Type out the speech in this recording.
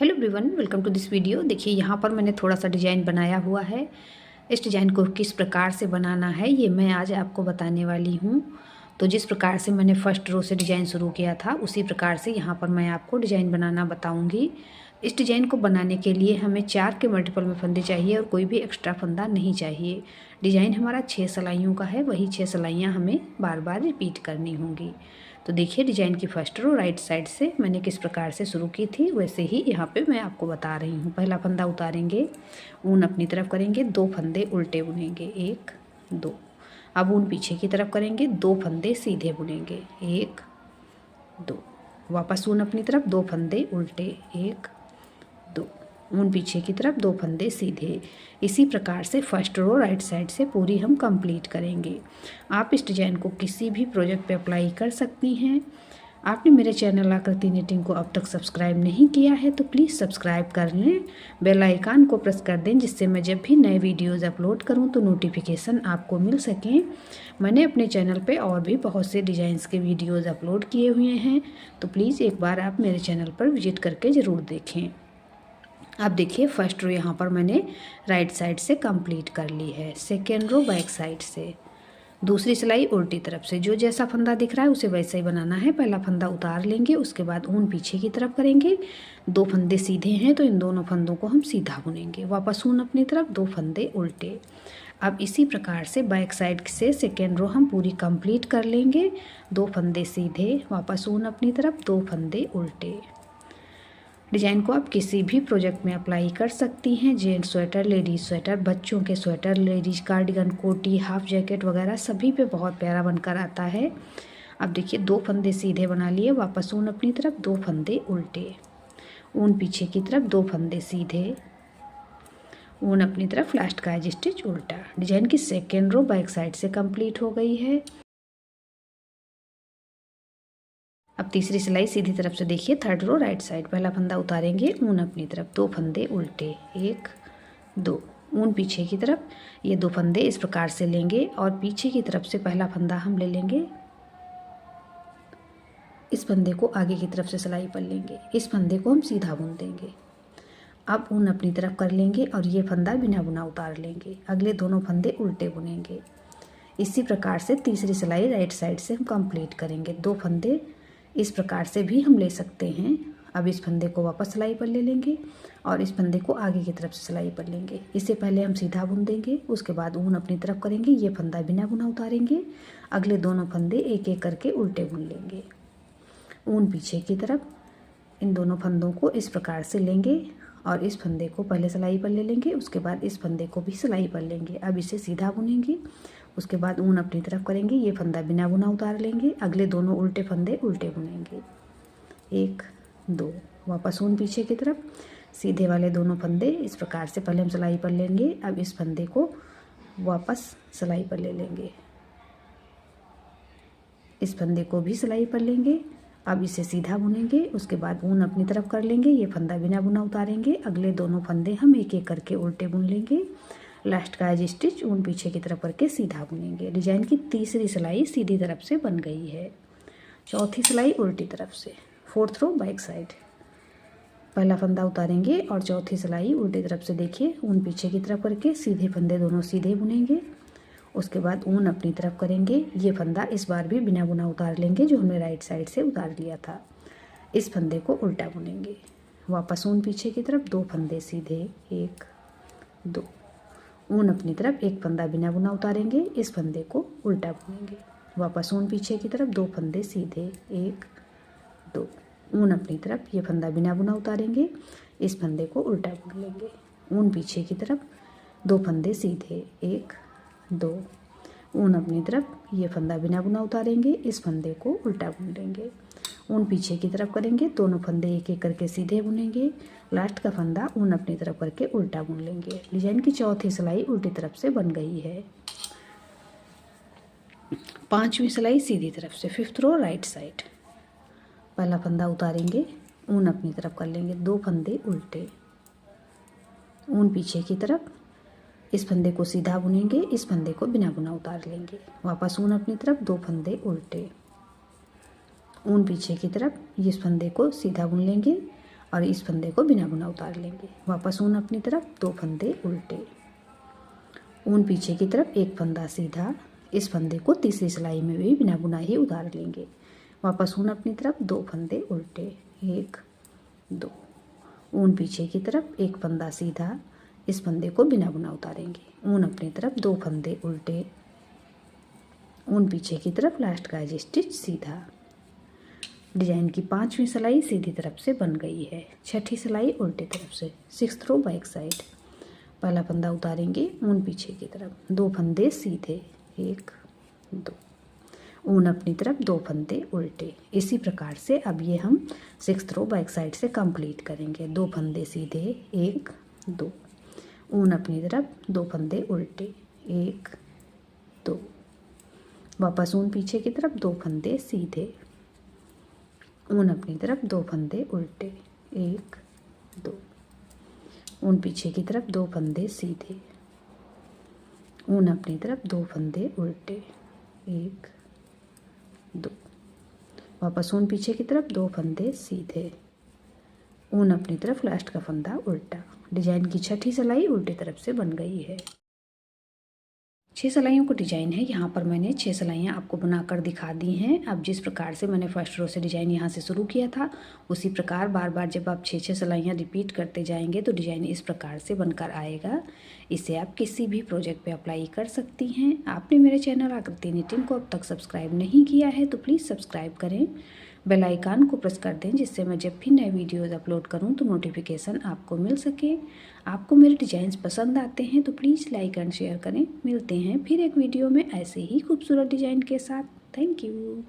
Hello everyone, welcome to this video. देखिए यहाँ पर मैंने थोड़ा सा डिज़ाइन बनाया हुआ है। इस डिज़ाइन को किस प्रकार से बनाना है ये मैं आज आपको बताने वाली हूँ। तो जिस प्रकार से मैंने फर्स्ट रो से डिज़ाइन शुरू किया था उसी प्रकार से यहाँ पर मैं आपको डिज़ाइन बनाना बताऊँगी। इस डिज़ाइन को बनाने के लिए हमें 4 के मल्टीपल में फंदे चाहिए और कोई भी एक्स्ट्रा फंदा नहीं चाहिए। डिज़ाइन हमारा 6 सिलाइयों का है, वही 6 सिलाइयाँ हमें बार बार रिपीट करनी होंगी। तो देखिए डिज़ाइन की फर्स्ट रो राइट साइड से मैंने किस प्रकार से शुरू की थी वैसे ही यहाँ पे मैं आपको बता रही हूँ। पहला फंदा उतारेंगे, ऊन अपनी तरफ करेंगे, 2 फंदे उल्टे बुनेंगे, 1 2। अब ऊन पीछे की तरफ करेंगे, 2 फंदे सीधे बुनेंगे, 1 2। वापस ऊन अपनी तरफ, 2 फंदे उल्टे, 1 2। ऊन पीछे की तरफ, 2 फंदे सीधे। इसी प्रकार से फर्स्ट रो राइट साइड से पूरी हम कंप्लीट करेंगे। आप इस डिज़ाइन को किसी भी प्रोजेक्ट पे अप्लाई कर सकती हैं। आपने मेरे चैनल आकृति निटिंग को अब तक सब्सक्राइब नहीं किया है तो प्लीज़ सब्सक्राइब कर लें, बेल आइकन को प्रेस कर दें जिससे मैं जब भी नए वीडियोज़ अपलोड करूं तो नोटिफिकेशन आपको मिल सकें। मैंने अपने चैनल पे और भी बहुत से डिज़ाइंस के वीडियोज़ अपलोड किए हुए हैं, तो प्लीज़ एक बार आप मेरे चैनल पर विजिट करके ज़रूर देखें। अब देखिए फर्स्ट रो यहाँ पर मैंने राइट साइड से कंप्लीट कर ली है। सेकेंड रो बैक साइड से, दूसरी सिलाई उल्टी तरफ से। जो जैसा फंदा दिख रहा है उसे वैसे ही बनाना है। पहला फंदा उतार लेंगे, उसके बाद ऊन पीछे की तरफ करेंगे, 2 फंदे सीधे हैं तो इन दोनों फंदों को हम सीधा बुनेंगे। वापस ऊन अपनी तरफ, 2 फंदे उल्टे। अब इसी प्रकार से बैक साइड से सेकेंड रो हम पूरी कंप्लीट कर लेंगे। 2 फंदे सीधे, वापस ऊन अपनी तरफ, 2 फंदे उल्टे। डिज़ाइन को आप किसी भी प्रोजेक्ट में अप्लाई कर सकती हैं। जेंट्स स्वेटर, लेडीज़ स्वेटर, बच्चों के स्वेटर, लेडीज़ कार्डिगन, कोटी, हाफ जैकेट वगैरह सभी पे बहुत प्यारा बनकर आता है। अब देखिए 2 फंदे सीधे बना लिए, वापस ऊन अपनी तरफ, 2 फंदे उल्टे। ऊन पीछे की तरफ, 2 फंदे सीधे, ऊन अपनी तरफ, लास्ट का एज स्टिच उल्टा। डिज़ाइन की सेकेंड रो बैक साइड से कंप्लीट हो गई है। अब तीसरी सिलाई सीधी तरफ से देखिए, थर्ड रो राइट साइड। पहला फंदा उतारेंगे, ऊन अपनी तरफ, 2 फंदे उल्टे, 1 2। ऊन पीछे की तरफ, ये 2 फंदे इस प्रकार से लेंगे और पीछे की तरफ से पहला फंदा हम ले लेंगे। इस फंदे को आगे की तरफ से सिलाई पर लेंगे, इस फंदे को हम सीधा बुन देंगे। अब ऊन अपनी तरफ कर लेंगे और ये फंदा बिना बुना उतार लेंगे। अगले दोनों फंदे उल्टे बुनेंगे। इसी प्रकार से तीसरी सिलाई राइट साइड से हम कंप्लीट करेंगे। 2 फंदे इस प्रकार से भी हम ले सकते हैं। अब इस फंदे को वापस सिलाई पर ले लेंगे और इस फंदे को आगे की तरफ से सिलाई पर लेंगे। इससे पहले हम सीधा बुन देंगे, उसके बाद ऊन अपनी तरफ करेंगे, ये फंदा बिना बुना उतारेंगे। अगले दोनों फंदे एक एक करके उल्टे बुन लेंगे। ऊन पीछे की तरफ, इन दोनों फंदों को इस प्रकार से लेंगे और इस फंदे को पहले सिलाई पर ले लेंगे, उसके बाद इस फंदे को भी सिलाई पर लेंगे। अब इसे सीधा बुनेंगे, उसके बाद ऊन अपनी तरफ करेंगे, ये फंदा बिना बुना उतार लेंगे। अगले दोनों उल्टे फंदे उल्टे बुनेंगे, 1 2। वापस ऊन पीछे की तरफ, सीधे वाले दोनों फंदे इस प्रकार से पहले हम सिलाई पर लेंगे। अब इस फंदे को वापस सिलाई पर ले लेंगे, इस फंदे को भी सिलाई पर लेंगे। अब इसे सीधा बुनेंगे, उसके बाद ऊन अपनी तरफ कर लेंगे, ये फंदा बिना बुना उतारेंगे। अगले दोनों फंदे हम एक एक करके उल्टे बुन लेंगे। लास्ट का एज स्टिच ऊन पीछे की तरफ करके सीधा बुनेंगे। डिज़ाइन की तीसरी सिलाई सीधी तरफ से बन गई है। चौथी सिलाई उल्टी तरफ से, फोर्थ रो बैक साइड। पहला फंदा उतारेंगे और चौथी सिलाई उल्टी तरफ से देखिए, ऊन पीछे की तरफ करके सीधे फंदे दोनों सीधे बुनेंगे। उसके बाद ऊन अपनी तरफ करेंगे, ये फंदा इस बार भी बिना बुना उतार लेंगे जो हमने राइट साइड से उतार लिया था। इस फंदे को उल्टा बुनेंगे। वापस ऊन पीछे की तरफ, 2 फंदे सीधे, 1 2। ऊन अपनी तरफ, एक फंदा बिना बुना उतारेंगे, इस फंदे को उल्टा बुनेंगे। वापस ऊन पीछे की तरफ, 2 फंदे सीधे, 1 2। ऊन अपनी तरफ, ये फंदा बिना बुना उतारेंगे, इस फंदे को उल्टा बुन लेंगे। ऊन पीछे की तरफ, 2 फंदे सीधे, 1 2। ऊन अपनी तरफ, ये फंदा बिना बुना उतारेंगे, इस फंदे को उल्टा बुन लेंगे। ऊन पीछे की तरफ करेंगे, दोनों फंदे एक एक करके सीधे बुनेंगे। लास्ट का फंदा ऊन अपनी तरफ करके उल्टा बुन लेंगे। डिजाइन की चौथी सिलाई उल्टी तरफ से बन गई है। पांचवी सिलाई सीधी तरफ से, फिफ्थ रो राइट साइड। पहला फंदा उतारेंगे, ऊन अपनी तरफ कर लेंगे, 2 फंदे उल्टे। ऊन पीछे की तरफ, इस फंदे को सीधा बुनेंगे, इस फंदे को बिना बुना उतार लेंगे। वापस ऊन अपनी तरफ, 2 फंदे उल्टे। ऊन पीछे की तरफ, इस फंदे को सीधा बुन लेंगे। और इस फंदे को बिना बुना उतार लेंगे। वापस ऊन अपनी तरफ, 2 फंदे उल्टे, ऊन पीछे की तरफ, 1 फंदा सीधा। इस फंदे को तीसरी सिलाई में भी बिना बुना ही उतार लेंगे। वापस ऊन अपनी तरफ, 2 फंदे उल्टे, 1 2, ऊन पीछे की तरफ, 1 फंदा सीधा। इस फंदे को बिना बुना उतारेंगे। ऊन अपनी तरफ, 2 फंदे उल्टे, ऊन पीछे की तरफ, लास्ट का एज स्टिच सीधा। डिजाइन की 5वीं सिलाई सीधी तरफ से बन गई है। 6ठी सिलाई उल्टी तरफ से, 6th रो बैक साइड। पहला फंदा उतारेंगे, ऊन पीछे की तरफ, 2 फंदे सीधे, 1 2, ऊन अपनी तरफ, 2 फंदे उल्टे। इसी प्रकार से अब ये हम 6th रो बैक साइड से कंप्लीट करेंगे। 2 फंदे सीधे, 1 2, ऊन अपनी तरफ, 2 फंदे उल्टे, 1 2, वापस ऊन पीछे की तरफ, 2 फंदे सीधे, ऊन अपनी तरफ, 2 फंदे उल्टे, 1 2, ऊन पीछे की तरफ, 2 फंदे सीधे, ऊन अपनी तरफ, 2 फंदे उल्टे, 1 2, वापस ऊन पीछे की तरफ, 2 फंदे सीधे, ऊन अपनी तरफ, लास्ट का फंदा उल्टा। डिजाइन की 6ठी सिलाई उल्टी तरफ से बन गई है। 6 सिलाइयों का डिजाइन है। यहाँ पर मैंने 6 सिलाइयाँ आपको बनाकर दिखा दी हैं। अब जिस प्रकार से मैंने फर्स्ट रो से डिजाइन यहाँ से शुरू किया था, उसी प्रकार बार बार जब आप 6 सिलाइयाँ रिपीट करते जाएंगे तो डिजाइन इस प्रकार से बनकर आएगा। इसे आप किसी भी प्रोजेक्ट पे अप्लाई कर सकती हैं। आपने मेरे चैनल आकृति निटिंग को अब तक सब्सक्राइब नहीं किया है तो प्लीज़ सब्सक्राइब करें, बेल आइकन को प्रेस कर दें, जिससे मैं जब भी नए वीडियोस अपलोड करूं तो नोटिफिकेशन आपको मिल सके। आपको मेरे डिजाइन्स पसंद आते हैं तो प्लीज़ लाइक एंड शेयर करें। मिलते हैं फिर एक वीडियो में ऐसे ही खूबसूरत डिजाइन के साथ। Thank you.